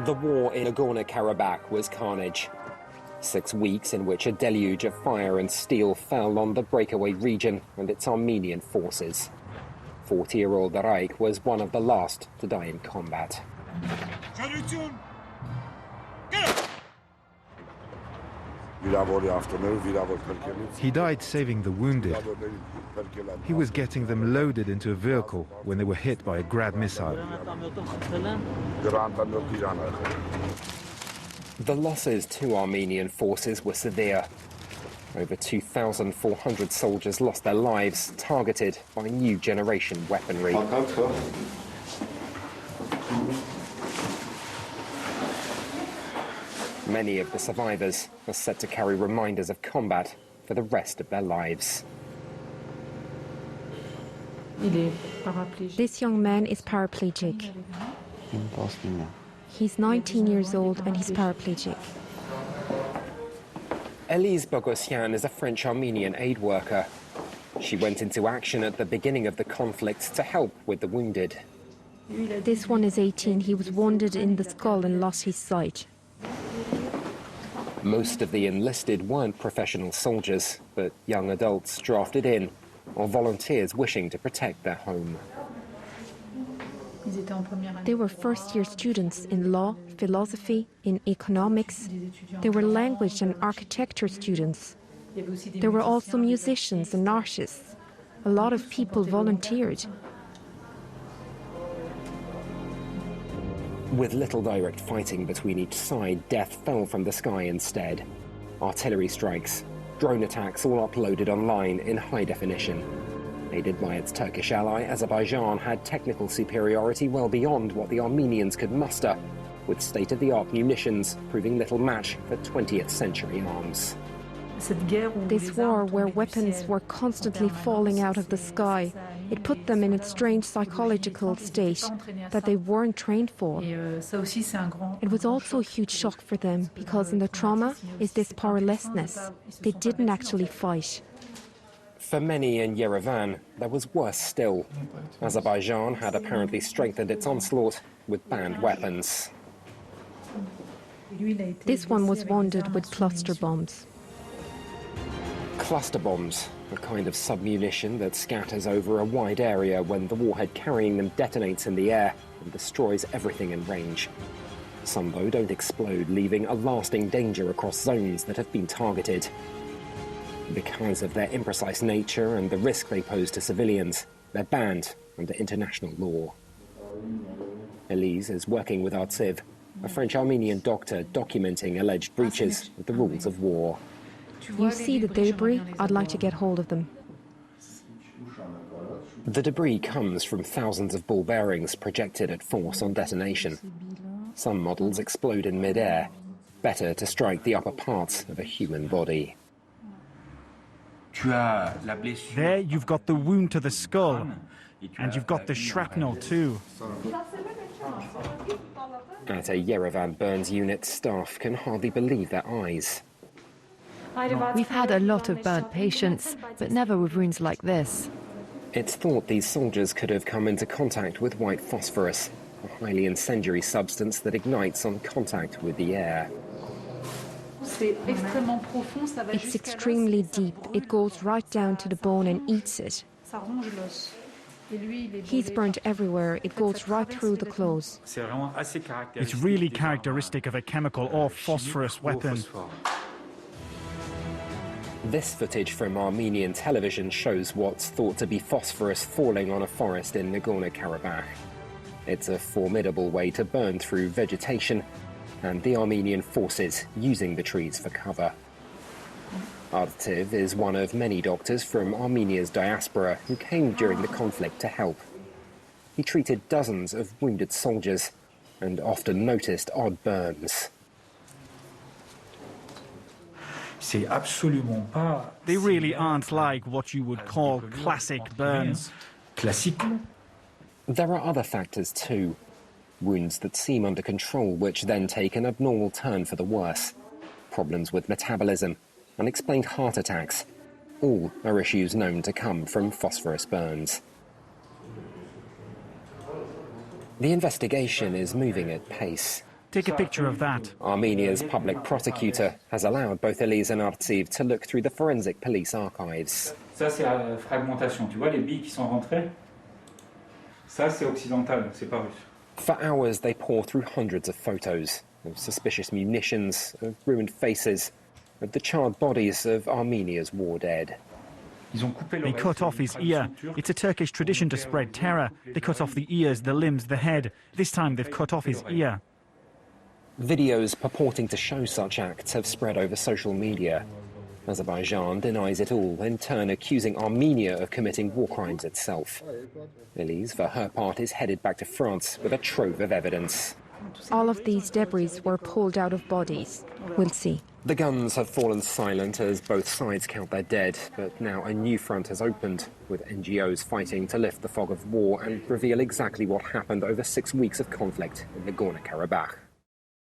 The war in Nagorno-Karabakh was carnage. 6 weeks in which a deluge of fire and steel fell on the breakaway region and its Armenian forces. 40-year-old Raik was one of the last to die in combat. He died saving the wounded. He was getting them loaded into a vehicle when they were hit by a Grad missile. The losses to Armenian forces were severe. Over 2,400 soldiers lost their lives, targeted by new generation weaponry. Many of the survivors are set to carry reminders of combat for the rest of their lives. This young man is paraplegic. He's 19 years old and he's paraplegic. Elise Bogosian is a French-Armenian aid worker. She went into action at the beginning of the conflict to help with the wounded. This one is 18. He was wounded in the skull and lost his sight. Most of the enlisted weren't professional soldiers, but young adults drafted in, or volunteers wishing to protect their home. They were first-year students in law, philosophy, in economics. They were language and architecture students. There were also musicians and artists. A lot of people volunteered. With little direct fighting between each side, death fell from the sky instead. Artillery strikes, drone attacks, all uploaded online in high definition. Aided by its Turkish ally, Azerbaijan had technical superiority well beyond what the Armenians could muster, with state-of-the-art munitions proving little match for 20th century arms. This war, where weapons were constantly falling out of the sky, it put them in a strange psychological state that they weren't trained for. It was also a huge shock for them, because in the trauma is this powerlessness. They didn't actually fight. For many in Yerevan, there was worse still. Azerbaijan had apparently strengthened its onslaught with banned weapons. This one was wounded with cluster bombs. Cluster bombs, a kind of submunition that scatters over a wide area when the warhead carrying them detonates in the air and destroys everything in range. Some, though, don't explode, leaving a lasting danger across zones that have been targeted. Because of their imprecise nature and the risk they pose to civilians, they're banned under international law. Elise is working with Artziv, a French-Armenian doctor documenting alleged breaches of the rules of war. You see the debris? I'd like to get hold of them. The debris comes from thousands of ball bearings projected at force on detonation. Some models explode in mid-air, better to strike the upper parts of a human body. There you've got the wound to the skull, and you've got the shrapnel too. At a Yerevan burns unit, staff can hardly believe their eyes. We've had a lot of burnt patients, but never with wounds like this. It's thought these soldiers could have come into contact with white phosphorus, a highly incendiary substance that ignites on contact with the air. It's extremely deep. It goes right down to the bone and eats it. He's burnt everywhere. It goes right through the clothes. It's really characteristic of a chemical or phosphorus weapon. This footage from Armenian television shows what's thought to be phosphorus falling on a forest in Nagorno-Karabakh. It's a formidable way to burn through vegetation, and the Armenian forces using the trees for cover. Artziv is one of many doctors from Armenia's diaspora who came during the conflict to help. He treated dozens of wounded soldiers and often noticed odd burns. They really aren't like what you would call classic burns. There are other factors too. Wounds that seem under control, which then take an abnormal turn for the worse. Problems with metabolism, unexplained heart attacks. All are issues known to come from phosphorus burns. The investigation is moving at pace. Take a picture of that. Armenia's public prosecutor has allowed both Elise and Artsiv to look through the forensic police archives. Ça, c'est la fragmentation. Tu vois les billes qui sont rentrées? Ça, c'est occidental, c'est pas russe. For hours, they pour through hundreds of photos of suspicious munitions, of ruined faces, of the charred bodies of Armenia's war dead. They cut off his ear. It's a Turkish tradition to spread terror. They cut off the ears, the limbs, the head. This time they've cut off his ear. Videos purporting to show such acts have spread over social media. Azerbaijan denies it all, in turn accusing Armenia of committing war crimes itself. Elise, for her part, is headed back to France with a trove of evidence. All of these debris were pulled out of bodies. We'll see. The guns have fallen silent as both sides count their dead, but now a new front has opened, with NGOs fighting to lift the fog of war and reveal exactly what happened over 6 weeks of conflict in Nagorno-Karabakh.